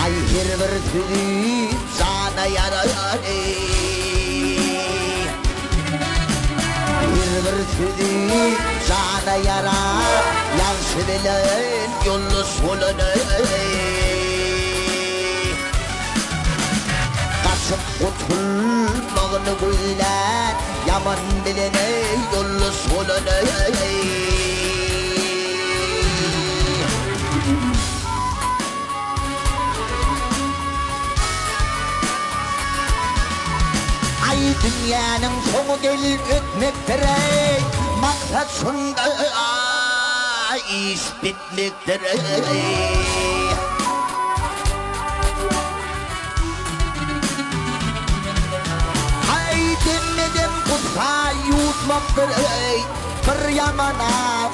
Ay hirver tüdü sana yarar Hirver tüdü sana yarar Yansın elen yollu solunu Kasıp oturmağını güller Yaman bilene yollu solunu Dünyanın sonu gelip ötmektir ey Maksat sonunda iş bitmektir ey Hay demedim kutsa yutmaktır ey Bir yamana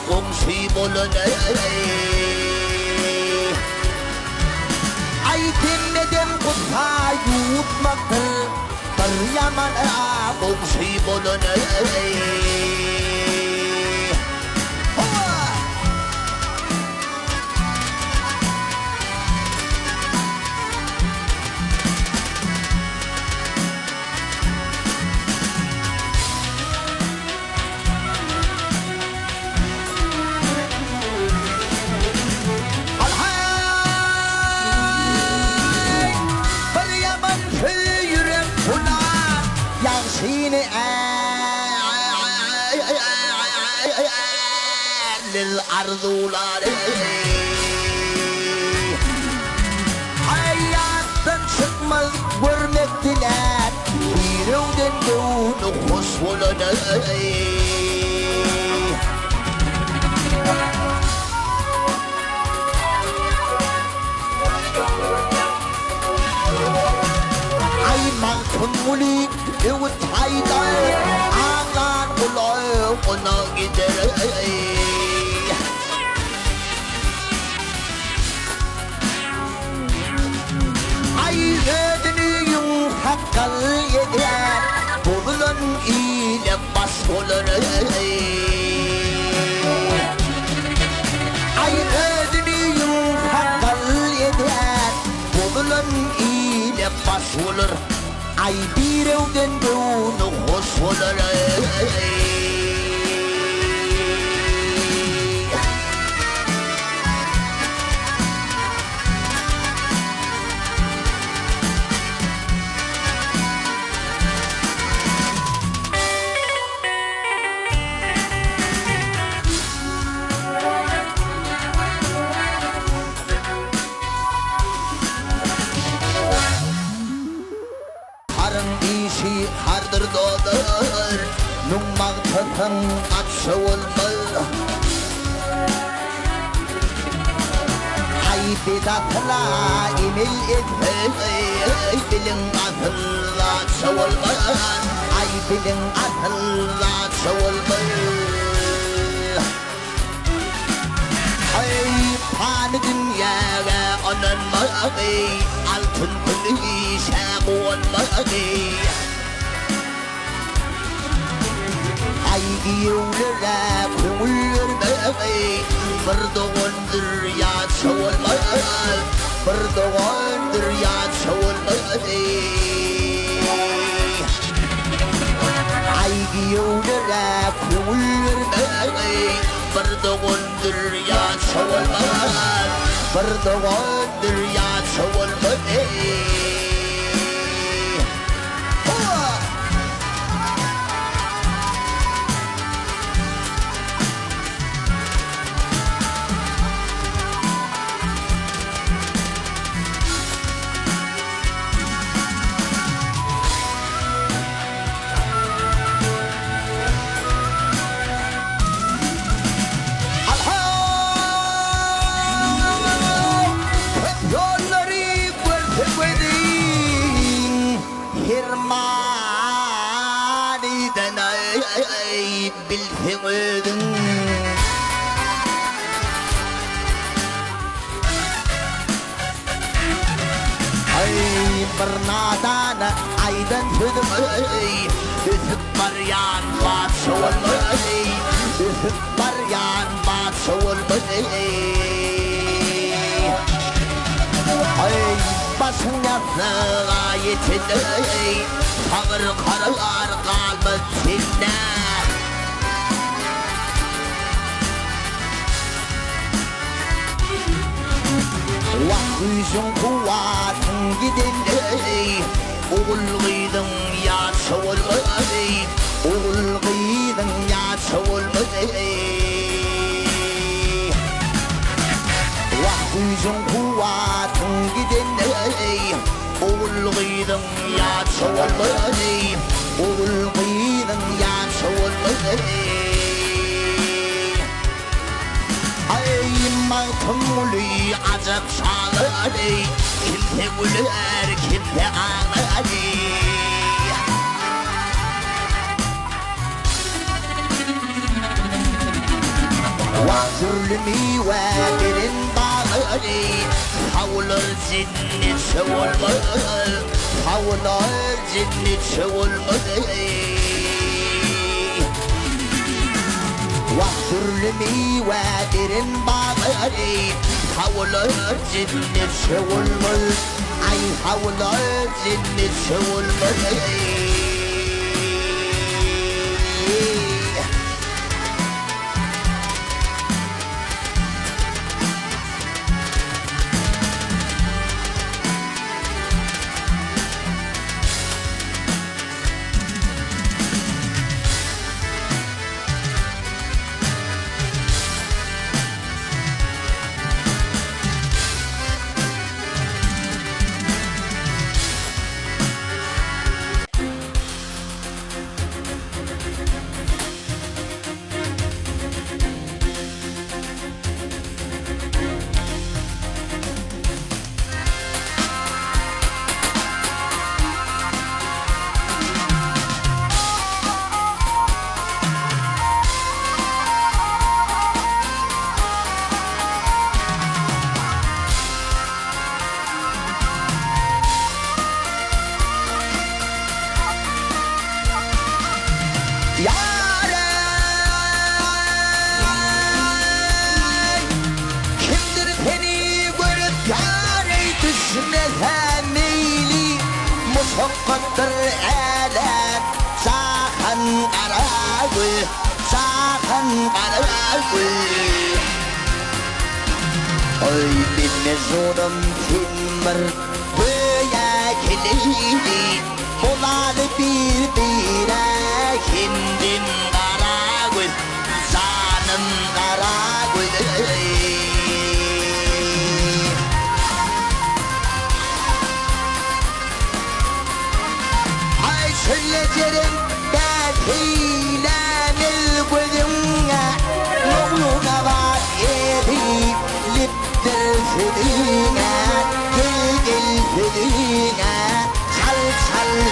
komşu bulun ey Ay demedim kutsa yutmaktır Bir yamana komşu bulun Seni arzular Hayattan çıkmaz görmek diler Birevden bunu hoş bulun Ay mangkın mulik evet haydar Ağlan ulay ona gider Ödünüyüm hakkal yeder Bulun ile bas olur Ay ödünüyüm hakkal yeder Bulun ile bas olur Ay bir evden bunu hoş olur hardır doğdur Nummak tıtın atşı olmalı Ay bidatla imil etmeli Bilin atırla atşı olmalı Ay bilin atırla atşı olmalı Ay panı dünyaya onanmalı Altın kılığı şabu olmalı Ay giyevlere kumulur bebeği Bir doğandır yatsa olmaz Bir doğandır yatsa olmaz Ay giyevlere kumulur bebeği Bir doğandır yatsa olmaz Bir doğandır yatsa olmaz بالفقد أي برنادانا أيضا فدمي بريان بات سوى المدي بريان بات سوى المدي أي basınatlı ayetini Tavır karılar kalmış içinde Vakıysın kuvatın gidinde Oğul gıydın yaşı olmadı Oğul gıydın yaşı olmadı Vakıysın kuvatın gidinde Oğul gıydın yaşı olmadı Oğul gıydın yaşı olmadı Mağtımlı acık şağları Kimse güler kimse ağlar Zulmü ve derin bağları Havlar cennet olmalı Havlar cennet olmalı Zulmü ve derin bağları Havlar cennet olmalı Ay havlar cennet olmalı Musaqqatır ələm Saxın qaragül Saxın qaragül Oy binne zonum timir Böyə kilidi Boladı bir-birə Hindin qaragül Zanım qaragül Söyleceğim dertiyle mülküdümle Nuruna var edip liptir fülüne Gel fülüne Çal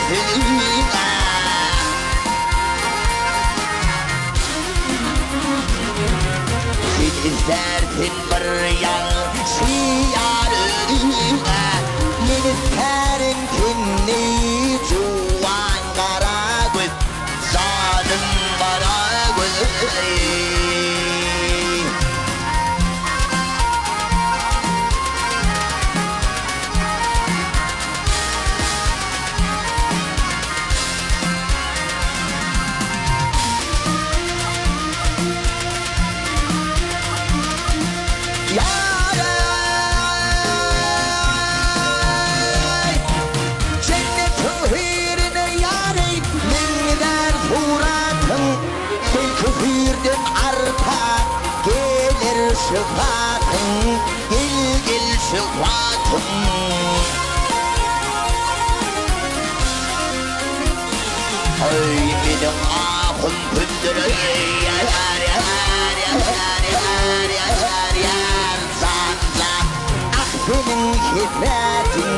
fülüne Sen izlersin bir yal şiyarına Yeni terim kinni Şıfatın, gel şıfatın Ay benim ahım pündürü Yar zanla Ah benim hidretin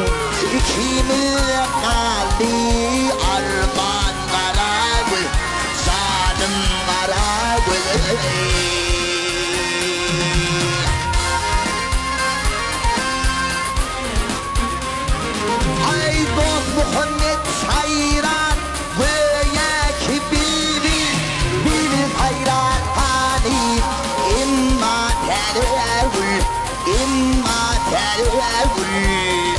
İkimiz kalbi Arman karagül Zanım karagül Muhammed hayran Böyle ki bil hayran hani İmma terevül İmma terevül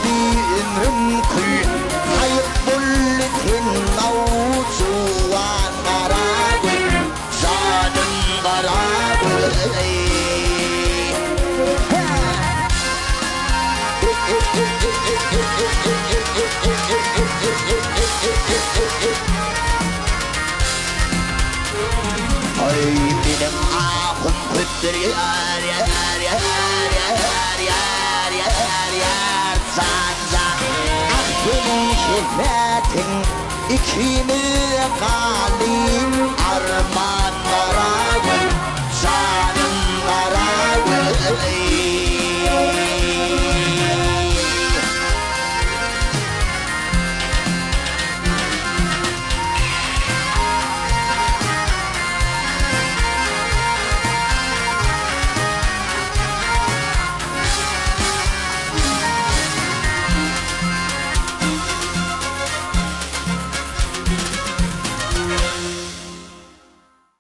ömrüm kül Hayıp bulletin mavzuan karagül Canım karagül Ay benim ahım püttür yar yar yar yar yar yar yar zan zan Ah benim himmetin ikimi kalim arman